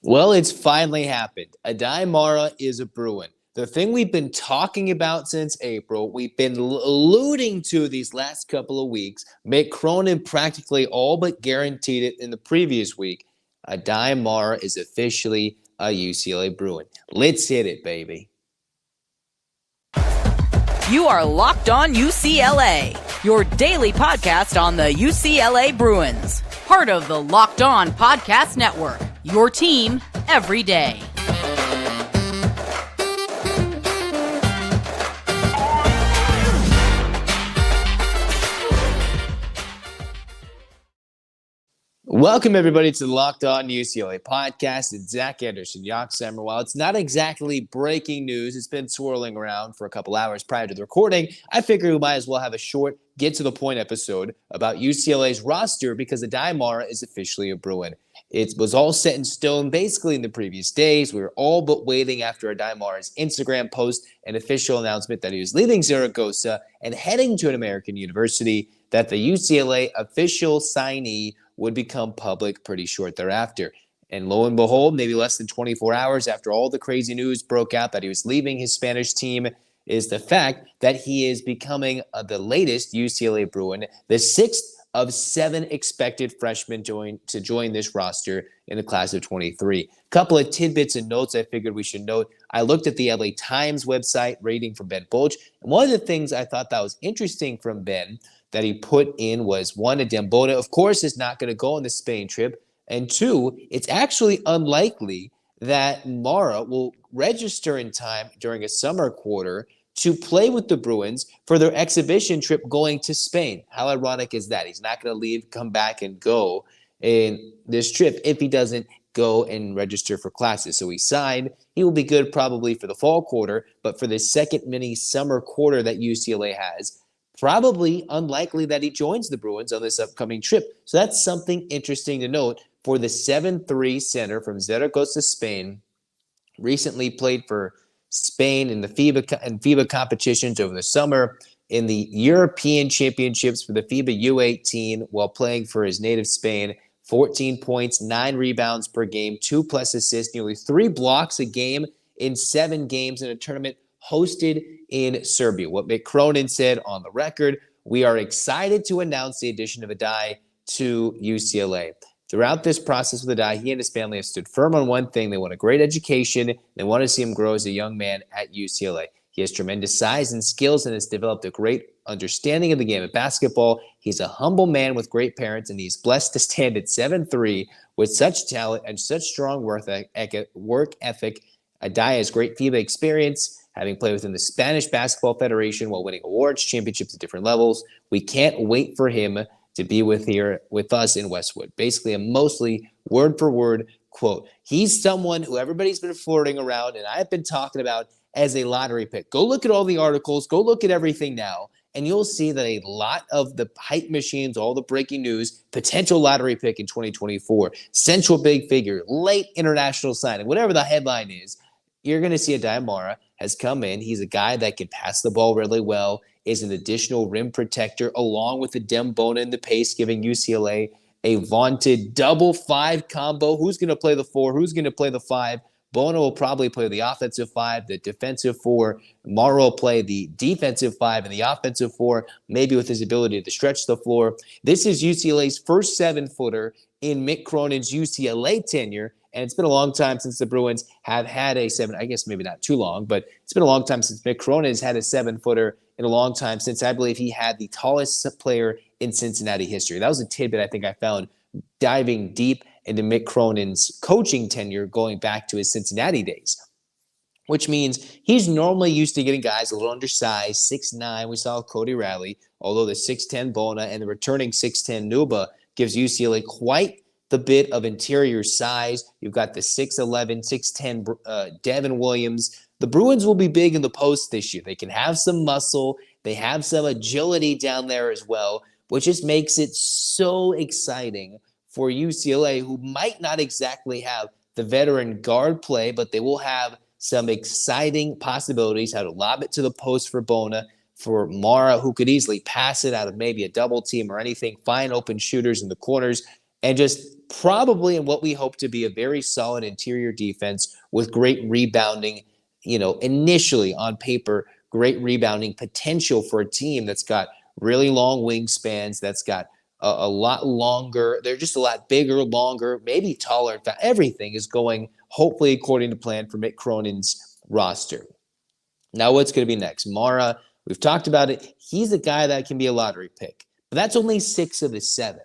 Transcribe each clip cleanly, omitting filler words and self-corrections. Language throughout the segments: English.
Well, it's finally happened. Aday Mara is a Bruin. The thing we've been talking about since April, we've been alluding to these last couple of weeks. Mick Cronin practically all but guaranteed it in the previous week. Aday Mara is officially a UCLA Bruin. Let's hit it, baby. You are Locked On UCLA, your daily podcast on the UCLA Bruins. Part of the Locked On Podcast Network, your team every day. Welcome, everybody, to the Locked On UCLA podcast. It's Zach Anderson-Yoxsimer. While it's not exactly breaking news, it's been swirling around for a couple hours prior to the recording. I figure we might as well have a short, get-to-the-point episode about UCLA's roster because Aday Mara is officially a Bruin. It was all set in stone basically in the previous days. We were all but waiting after Aday Mara's Instagram post an official announcement that he was leaving Zaragoza and heading to an American university, that the UCLA official signee would become public pretty short thereafter. And lo and behold, maybe less than 24 hours after all the crazy news broke out that he was leaving his Spanish team, is the fact that he is becoming the latest UCLA Bruin, the sixth of 7 expected freshmen to join this roster in the class of 23. Couple of tidbits and notes I figured we should note. I looked at the LA Times website rating from Ben Bulch, and one of the things I thought that was interesting from Ben that he put in was, one, Adem Bona, of course, is not going to go on the Spain trip, and two, it's actually unlikely that Mara will register in time during a summer quarter to play with the Bruins for their exhibition trip going to Spain. How ironic is that? He's not going to leave, come back, and go in this trip if he doesn't go and register for classes. So he signed. He will be good probably for the fall quarter, but for the second mini summer quarter that UCLA has, probably unlikely that he joins the Bruins on this upcoming trip. So that's something interesting to note for the 7'3" center from Zaragoza, Spain. Recently played for Spain in the FIBA competitions over the summer, in the European Championships for the FIBA U18 while playing for his native Spain. 14 points, 9 rebounds per game, 2+ assists, nearly 3 blocks a game in 7 games in a tournament hosted in Serbia. What Mick Cronin said on the record: "We are excited to announce the addition of Aday to UCLA." Throughout this process with Aday, he and his family have stood firm on one thing. They want a great education. They want to see him grow as a young man at UCLA. He has tremendous size and skills and has developed a great understanding of the game of basketball. He's a humble man with great parents, and he's blessed to stand at 7'3" with such talent and such strong work ethic. Aday has great FIBA experience, having played within the Spanish Basketball Federation while winning awards, championships at different levels. We can't wait for him to be with us in Westwood. Basically, a mostly word-for-word quote. He's someone who everybody's been flirting around, and I've been talking about as a lottery pick. Go look at all the articles. Go look at everything now, and you'll see that a lot of the hype machines, all the breaking news, potential lottery pick in 2024, central big figure, late international signing, whatever the headline is, you're going to see Aday Mara has come in. He's a guy that can pass the ball really well, is an additional rim protector, along with Adem Bona in the pace, giving UCLA a vaunted double 5 combo. Who's going to play the 4? Who's going to play the 5? Bona will probably play the offensive 5, the defensive 4. Mara will play the defensive 5 and the offensive 4, maybe with his ability to stretch the floor. This is UCLA's first 7-footer in Mick Cronin's UCLA tenure, and it's been a long time since the Bruins have had a 7. I guess maybe not too long, but it's been a long time since Mick Cronin has had a 7-footer in a long time, since I believe he had the tallest player in Cincinnati history. That was a tidbit I think I found diving deep into Mick Cronin's coaching tenure going back to his Cincinnati days, which means he's normally used to getting guys a little undersized, 6'9". We saw Cody Riley, although the 6'10" Bona and the returning 6'10" Nuba gives UCLA quite the bit of interior size. You've got the 6'11", 6'10" Devin Williams. The Bruins will be big in the post this year. They can have some muscle. They have some agility down there as well, which just makes it so exciting for UCLA, who might not exactly have the veteran guard play, but they will have some exciting possibilities, how to lob it to the post for Bona, for Mara, who could easily pass it out of maybe a double team or anything, find open shooters in the corners, and just probably in what we hope to be a very solid interior defense with great rebounding, initially on paper, great rebounding potential for a team that's got really long wingspans, that's got a lot longer. They're just a lot bigger, longer, maybe taller. In fact, everything is going hopefully according to plan for Mick Cronin's roster. Now, what's going to be next? Mara, we've talked about it. He's a guy that can be a lottery pick, but that's only 6 of the 7.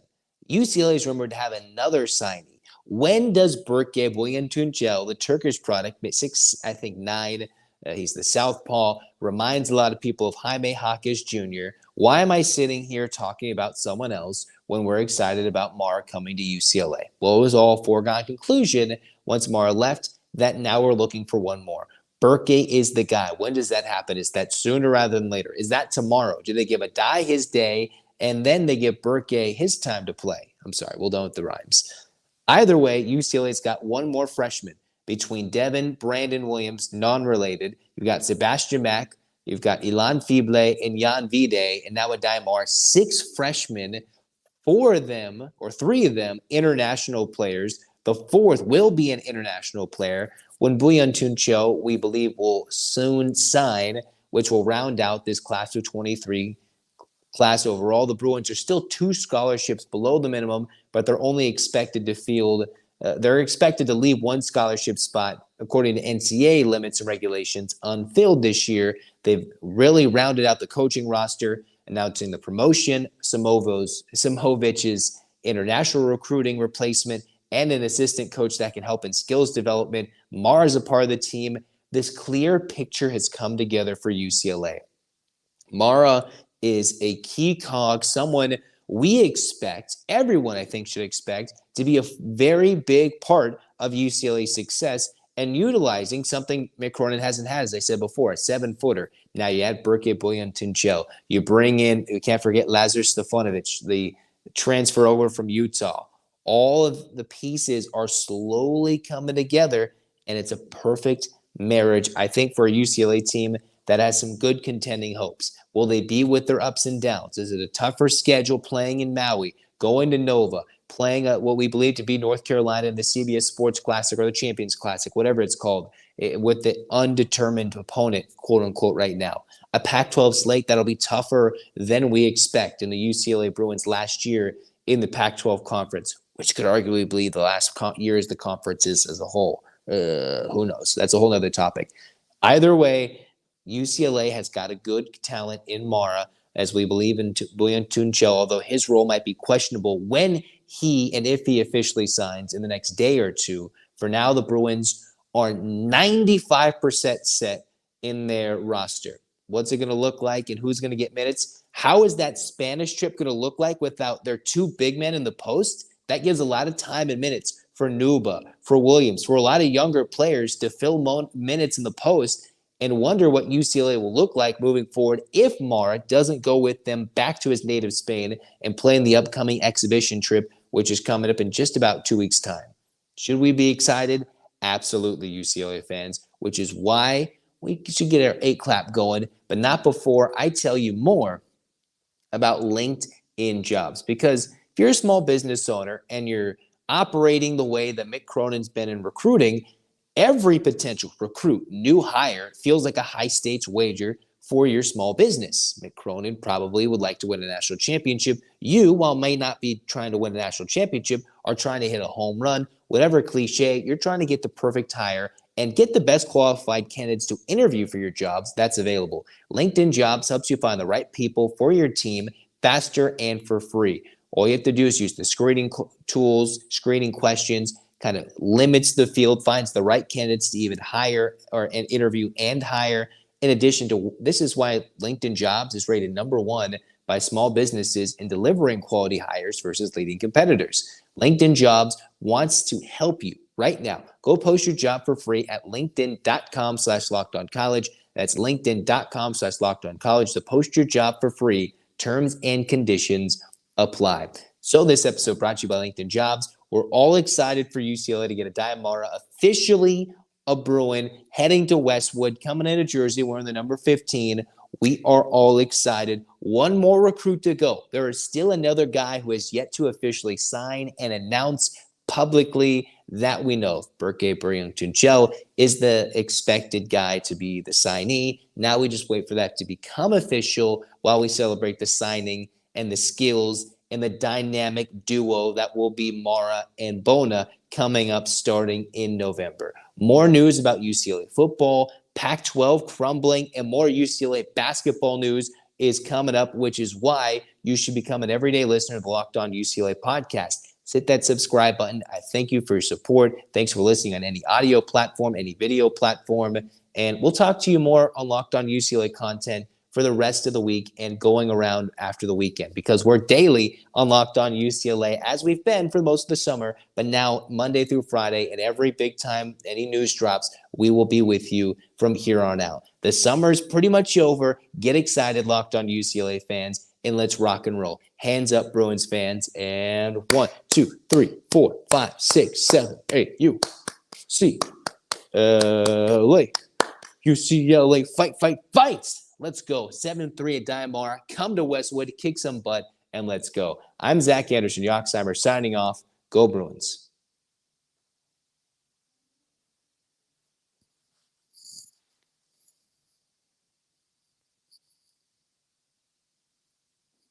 UCLA is rumored to have another signee. When does Berke Buyuktuncel, the Turkish product, 6'9", he's the southpaw, reminds a lot of people of Jaime Jaquez Jr. Why am I sitting here talking about someone else when we're excited about Mara coming to UCLA? Well, it was all foregone conclusion once Mara left that now we're looking for one more. Berke is the guy. When does that happen? Is that sooner rather than later? Is that tomorrow? Do they give Aday his day and then they give Berke his time to play? I'm sorry, we're done with the rhymes. Either way, UCLA's got one more freshman between Devin, Brandon Williams, non-related. You've got Sebastian Mack, you've got Ilan Fible and Jan Vide, and now Aday Mara. 6 freshmen, 3 of them, international players. The 4th will be an international player when Buyuktuncel, we believe, will soon sign, which will round out this class of 23 class overall. The Bruins are still 2 scholarships below the minimum, but they're only expected to field they're expected to leave 1 scholarship spot, according to NCAA limits and regulations, unfilled this year. They've really rounded out the coaching roster, announcing the promotion, Simovich's international recruiting replacement, and an assistant coach that can help in skills development. Mara's a part of the team. This clear picture has come together for UCLA. Mara is a key cog, someone we expect, everyone I think should expect, to be a very big part of UCLA's success and utilizing something Mick Cronin hasn't had, as I said before, a 7-footer. Now you add Berke Buyuktuncel. You bring in, we can't forget Lazar Stefanovic, the transfer over from Utah. All of the pieces are slowly coming together, and it's a perfect marriage, I think, for a UCLA team that has some good contending hopes. Will they be with their ups and downs? Is it a tougher schedule playing in Maui, going to Nova, playing what we believe to be North Carolina in the CBS Sports Classic or the Champions Classic, whatever it's called, with the undetermined opponent, quote unquote, right now? A Pac-12 slate that'll be tougher than we expect in the UCLA Bruins last year in the Pac-12 conference, which could arguably be the last year as the conferences as a whole. Who knows? That's a whole other topic. Either way, UCLA has got a good talent in Mara, as we believe in Buyuktuncel, although his role might be questionable when he and if he officially signs in the next day or two. For now, the Bruins are 95% set in their roster. What's it going to look like and who's going to get minutes? How is that Spanish trip going to look like without their 2 big men in the post? That gives a lot of time and minutes for Nuba, for Williams, for a lot of younger players to fill minutes in the post and wonder what UCLA will look like moving forward if Mara doesn't go with them back to his native Spain and play in the upcoming exhibition trip, which is coming up in just about 2 weeks' time. Should we be excited? Absolutely, UCLA fans, which is why we should get our 8 clap going, but not before I tell you more about LinkedIn Jobs. Because if you're a small business owner and you're operating the way that Mick Cronin's been in recruiting, every potential recruit, new hire, feels like a high-stakes wager for your small business. Mick Cronin probably would like to win a national championship. You, while may not be trying to win a national championship, are trying to hit a home run. Whatever cliche, you're trying to get the perfect hire and get the best qualified candidates to interview for your jobs. That's available. LinkedIn Jobs helps you find the right people for your team faster and for free. All you have to do is use the screening tools, screening questions, kind of limits the field, finds the right candidates to even hire or an interview and hire. In addition to, this is why LinkedIn Jobs is rated #1 by small businesses in delivering quality hires versus leading competitors. LinkedIn Jobs wants to help you right now. Go post your job for free at linkedin.com/lockedoncollege. That's linkedin.com/lockedoncollege to post your job for free. Terms and conditions apply. So this episode brought to you by LinkedIn Jobs. We're all excited for UCLA to get Aday Mara officially a Bruin, heading to Westwood, coming into Jersey, wearing the number 15. We are all excited. One more recruit to go. There is still another guy who has yet to officially sign and announce publicly that we know. Buyuktuncel is the expected guy to be the signee. Now we just wait for that to become official while we celebrate the signing and the skills and the dynamic duo that will be Mara and Bona coming up starting in November. More news about UCLA football, Pac-12 crumbling, and more UCLA basketball news is coming up, which is why you should become an everyday listener to the Locked On UCLA podcast. Hit that subscribe button. I thank you for your support. Thanks for listening on any audio platform, any video platform. And we'll talk to you more on Locked On UCLA content for the rest of the week and going around after the weekend, because we're daily on Locked On UCLA, as we've been for most of the summer. But now Monday through Friday, and every big time any news drops, we will be with you from here on out. The summer's pretty much over. Get excited, Locked On UCLA fans, and let's rock and roll. Hands up, Bruins fans. And 1, 2, 3, 4, 5, 6, 7, 8. UCLA. UCLA fight, fight, fights. Let's go. 7-3 Adem Mara. Come to Westwood, kick some butt, and let's go. I'm Anderson-Yoxsimer signing off. Go Bruins.